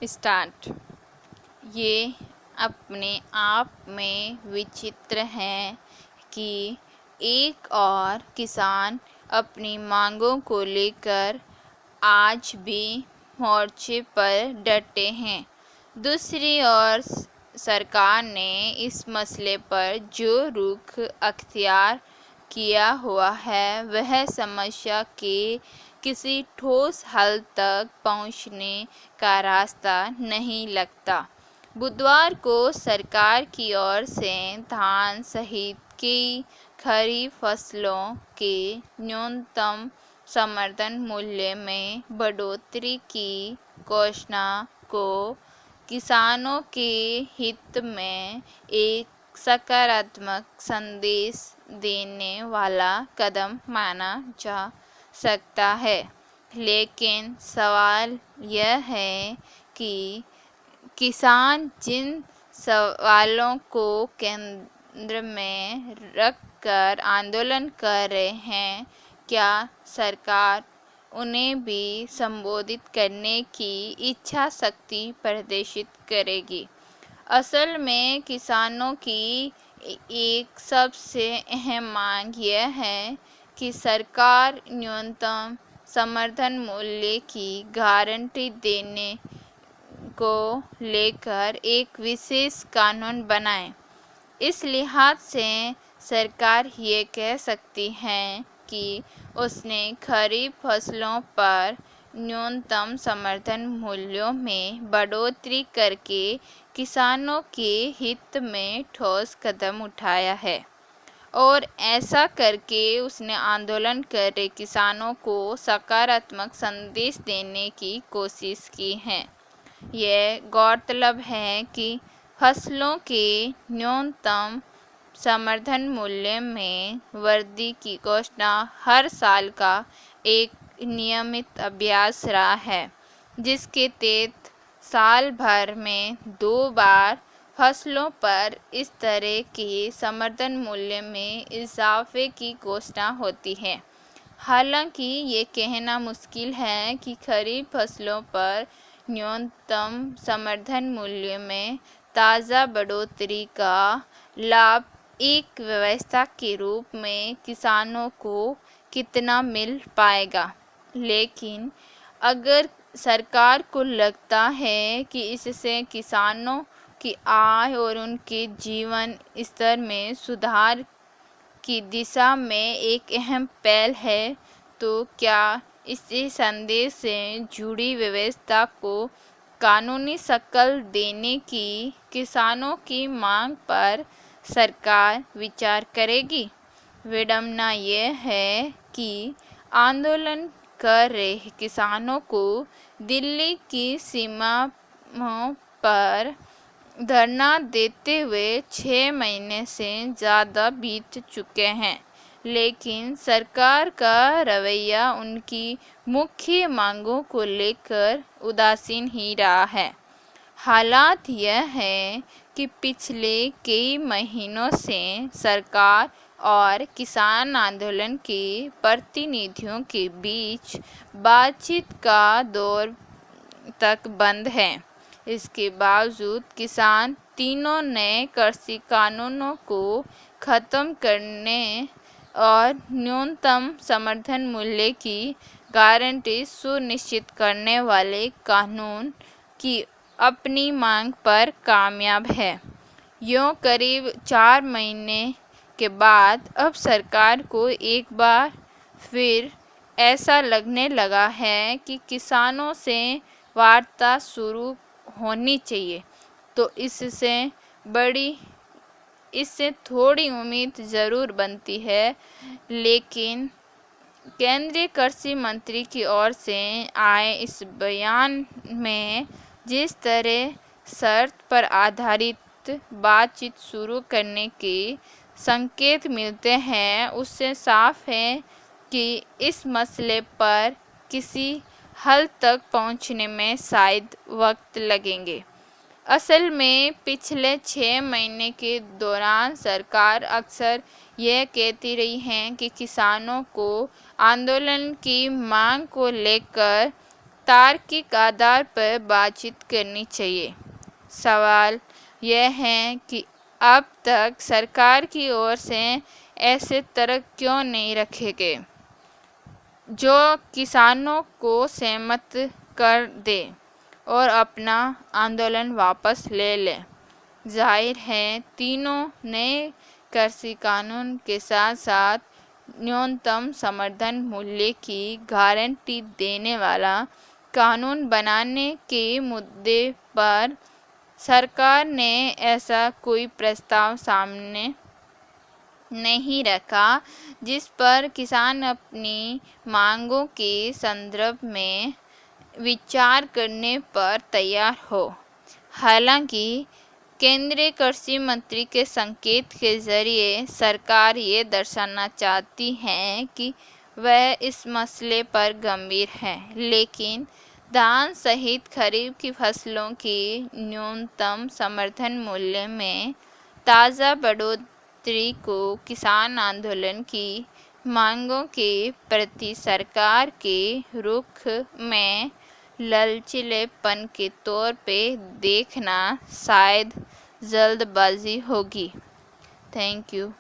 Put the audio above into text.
Start. ये अपने आप में विचित्र है कि एक और किसान अपनी मांगों को लेकर आज भी मोर्चे पर डटे हैं। दूसरी ओर सरकार ने इस मसले पर जो रुख अख्तियार किया हुआ है वह समस्या के किसी ठोस हल तक पहुंचने का रास्ता नहीं लगता। बुधवार को सरकार की ओर से धान सहित कई खरीफ फसलों के न्यूनतम समर्थन मूल्य में बढ़ोतरी की घोषणा को किसानों के हित में एक सकारात्मक संदेश देने वाला कदम माना जा सकता है। लेकिन सवाल यह है कि किसान जिन सवालों को केंद्र में रखकर आंदोलन कर रहे हैं, क्या सरकार उन्हें भी संबोधित करने की इच्छा शक्ति प्रदर्शित करेगी? असल में किसानों की एक सबसे अहम मांग यह है कि सरकार न्यूनतम समर्थन मूल्य की गारंटी देने को लेकर एक विशेष कानून बनाए। इस लिहाज से सरकार ये कह सकती है कि उसने खरीफ फसलों पर न्यूनतम समर्थन मूल्यों में बढ़ोतरी करके किसानों के हित में ठोस कदम उठाया है और ऐसा करके उसने आंदोलन कर रहे किसानों को सकारात्मक संदेश देने की कोशिश की है। यह गौरतलब है कि फसलों के न्यूनतम समर्थन मूल्य में वृद्धि की घोषणा हर साल का एक नियमित अभ्यास रहा है, जिसके तहत साल भर में 2 बार फसलों पर इस तरह के समर्थन मूल्य में इजाफे की घोषणा होती है। हालांकि ये कहना मुश्किल है कि खरीफ फसलों पर न्यूनतम समर्थन मूल्य में ताज़ा बढ़ोतरी का लाभ एक व्यवस्था के रूप में किसानों को कितना मिल पाएगा। लेकिन अगर सरकार को लगता है कि इससे किसानों की आय और उनके जीवन स्तर में सुधार की दिशा में एक अहम पहल है, तो क्या इसी संदेश से जुड़ी व्यवस्था को कानूनी शक्ल देने की किसानों की मांग पर सरकार विचार करेगी? विडंबना यह है कि आंदोलन कर रहे किसानों को दिल्ली की सीमाओं पर धरना देते हुए 6 महीने से ज़्यादा बीत चुके हैं, लेकिन सरकार का रवैया उनकी मुख्य मांगों को लेकर उदासीन ही रहा है। हालात यह है कि पिछले कई महीनों से सरकार और किसान आंदोलन के प्रतिनिधियों के बीच बातचीत का दौर तक बंद है। इसके बावजूद किसान तीनों नए कृषि कानूनों को ख़त्म करने और न्यूनतम समर्थन मूल्य की गारंटी सुनिश्चित करने वाले कानून की अपनी मांग पर कामयाब है। यूँ करीब 4 महीने के बाद अब सरकार को एक बार फिर ऐसा लगने लगा है कि किसानों से वार्ता शुरू होनी चाहिए। तो इससे थोड़ी उम्मीद ज़रूर बनती है, लेकिन केंद्रीय कृषि मंत्री की ओर से आए इस बयान में जिस तरह शर्त पर आधारित बातचीत शुरू करने के संकेत मिलते हैं, उससे साफ है कि इस मसले पर किसी हल तक पहुंचने में शायद वक्त लगेंगे। असल में पिछले 6 महीने के दौरान सरकार अक्सर यह कहती रही है कि किसानों को आंदोलन की मांग को लेकर तार्किक आधार पर बातचीत करनी चाहिए। सवाल यह है कि अब तक सरकार की ओर से ऐसे तर्क क्यों नहीं रखे गए जो किसानों को सहमत कर दे और अपना आंदोलन वापस ले लें। जाहिर है तीनों नए कृषि कानून के साथ साथ न्यूनतम समर्थन मूल्य की गारंटी देने वाला कानून बनाने के मुद्दे पर सरकार ने ऐसा कोई प्रस्ताव सामने नहीं रखा जिस पर किसान अपनी मांगों के संदर्भ में विचार करने पर तैयार हो। हालांकि केंद्रीय कृषि मंत्री के संकेत के जरिए सरकार ये दर्शाना चाहती है कि वह इस मसले पर गंभीर है, लेकिन धान सहित खरीफ की फसलों की न्यूनतम समर्थन मूल्य में ताज़ा बढ़ोतरी को किसान आंदोलन की मांगों के प्रति सरकार के रुख में लचीलेपन के तौर पे देखना शायद जल्दबाजी होगी। Thank you.